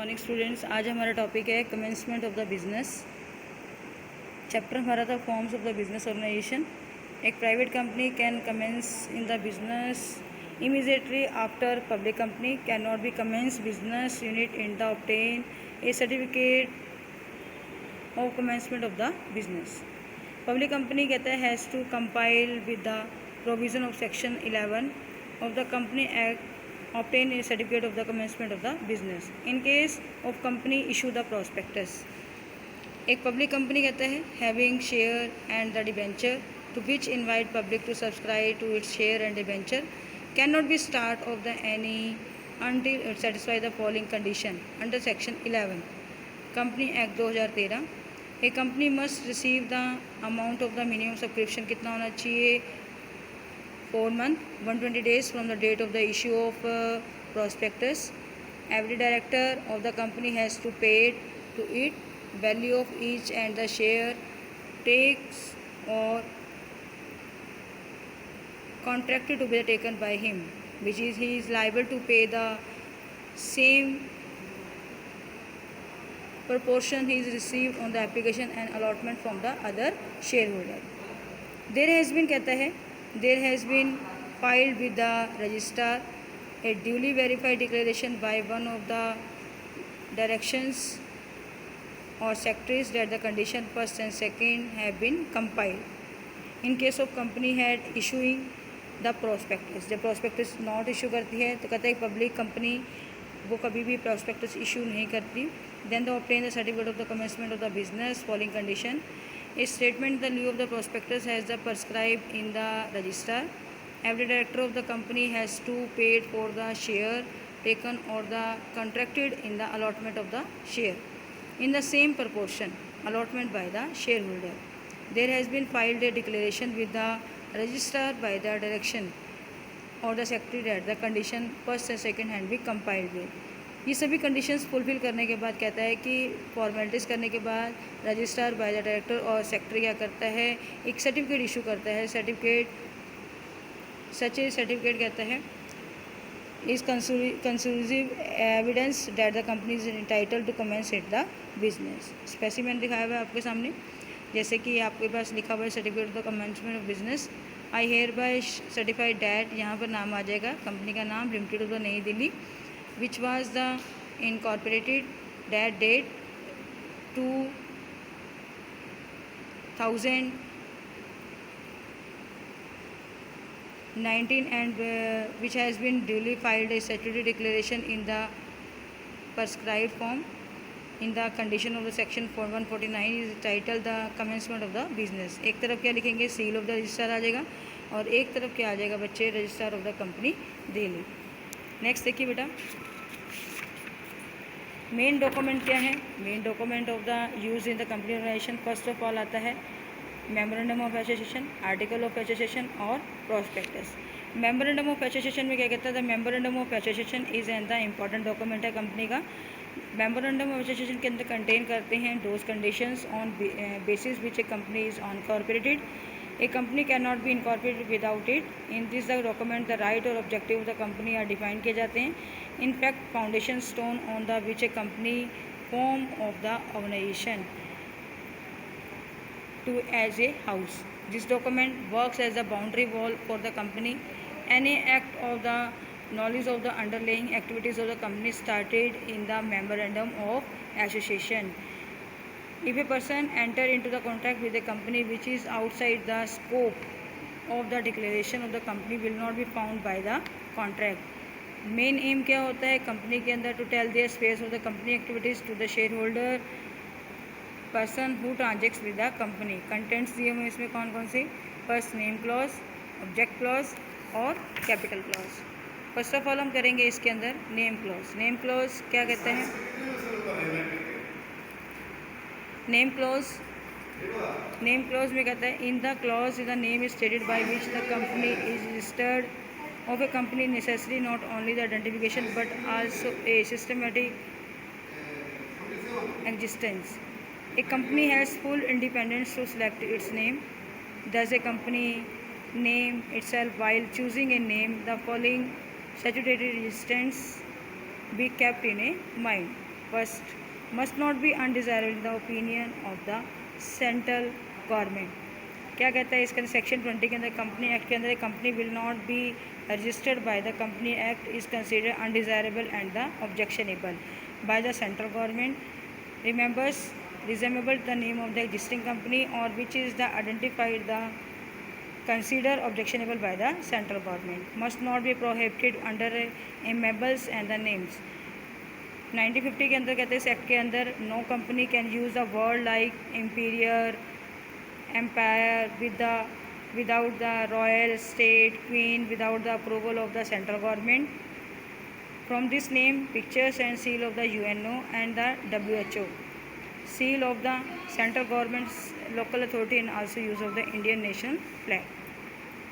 Morning students. आज हमारा topic है commencement of the business. Chapter हमारा था forms of the business organisation. एक private company can commence in the business immediately after public company can not be commence business unit in the obtain a certificate of commencement of the business. Public company कहता है has to compile with the provision of section 11 of the Company Act, obtain a certificate of the commencement of the business. In case of company issue the prospectus. एक public company कहता है having share and the debenture to which invite public to subscribe to its share and debenture can not be start of the any until it satisfy the following condition under section 11 Company Act 2013. A company must receive the amount of the minimum subscription कितना होना चाहिए 4 months 120 days from the date of the issue of prospectus. Every director of the company has to pay to it value of each and the share takes or contracted to be taken by him, which is he is liable to pay the same proportion he is received on the application and allotment from the other shareholder. There has been कहता है there has been filed with the registrar a duly verified declaration by one of the directions or secretaries that the condition first and second have been compiled. In case of company had issuing the prospectus, जब prospectus not issue करती है तो कहता है public company वो कभी भी prospectus issue नहीं करती. Then they obtain the certificate of the commencement of the business following condition. A statement in the lieu of the prospectus has the prescribed in the registrar. Every director of the company has to pay for the share taken or the contracted in the allotment of the share in the same proportion allotment by the shareholder. There has been filed a declaration with the registrar by the direction or the secretary that the condition first and second hand be compiled with. ये सभी conditions fulfil करने के बाद कहता है कि formalities करने के बाद रजिस्ट्रार बाय द डायरेक्टर और सेक्रेटरी क्या करता है एक सर्टिफिकेट इशू करता है. सर्टिफिकेट कहता है is conclusive evidence that the company is entitled to commence it the business. Specimen दिखाया हुआ है आपके सामने, जैसे कि आपके पास लिखा हुआ है certificate of the commencement of business. I hereby certified that, यहाँ पर नाम आ जाएगा कंपनी का नाम लिमिटेड ऑफ द नई Delhi which was the incorporated that date 2019 and which has been duly filed a statutory declaration in the prescribed form in the condition of the section 149 is titled the commencement of the business. एक तरफ क्या लिखेंगे seal of the registrar आ जाएगा और एक तरफ क्या आ जाएगा बच्चे registrar of the company Delhi. Next देखिए बेटा मेन डॉक्यूमेंट क्या है. Main document of the use in the company organization first of all आता है memorandum of association, article of association और प्रोस्पेक्टस. मेमोरेंडम ऑफ एसोसिएशन में क्या कहता है the memorandum of association is an the important document है company का. Memorandum of association के अंदर कंटेन करते हैं those conditions on basis which A company is incorporated. A company cannot be incorporated without it. In this document, the right or objective of the company are defined किए जाते हैं. In fact, foundation stone on the which a company form of the organization to as a house. This document works as a boundary wall for the company. Any act of the knowledge of the underlying activities of the company started in the memorandum of association. If a person enter into the contract with a company which is outside the scope of the declaration of the company will not be found by the contract. मेन एम क्या होता है company के अंदर to tell the space of the company activities to the share holder person who transacts with the company. Contents दिए हुए इसमें कौन कौन से first name clause, object clause और capital clause. First of all हम करेंगे इसके अंदर नेम क्लॉज. नेम क्लॉज क्या कहते हैं नेम क्लॉज में कहता है in the clause the name is stated by which the company is registered of a company necessary not only the identification but also a systematic existence. A company has full independence to select its name. Thus a company name itself while choosing a name the following statutory restraints be kept in a mind. First, must not be undesirable in the opinion of the central government. क्या कहता है इसके अंदर section 20 के अंदर company act के अंदर company will not be registered by the company act is considered undesirable and the objectionable by the central government. Remembers resemble the name of the existing company or which is the identified the consider objectionable by the central government. Must not be prohibited under amendments and the names. 1950 के अंदर कहते हैं इस act के अंदर no company can use the word like emperor empire without the royal state queen without the approval of the central government. From this name, pictures and seal of the UNO and the WHO. Seal of the central government's local authority and also use of the Indian national flag.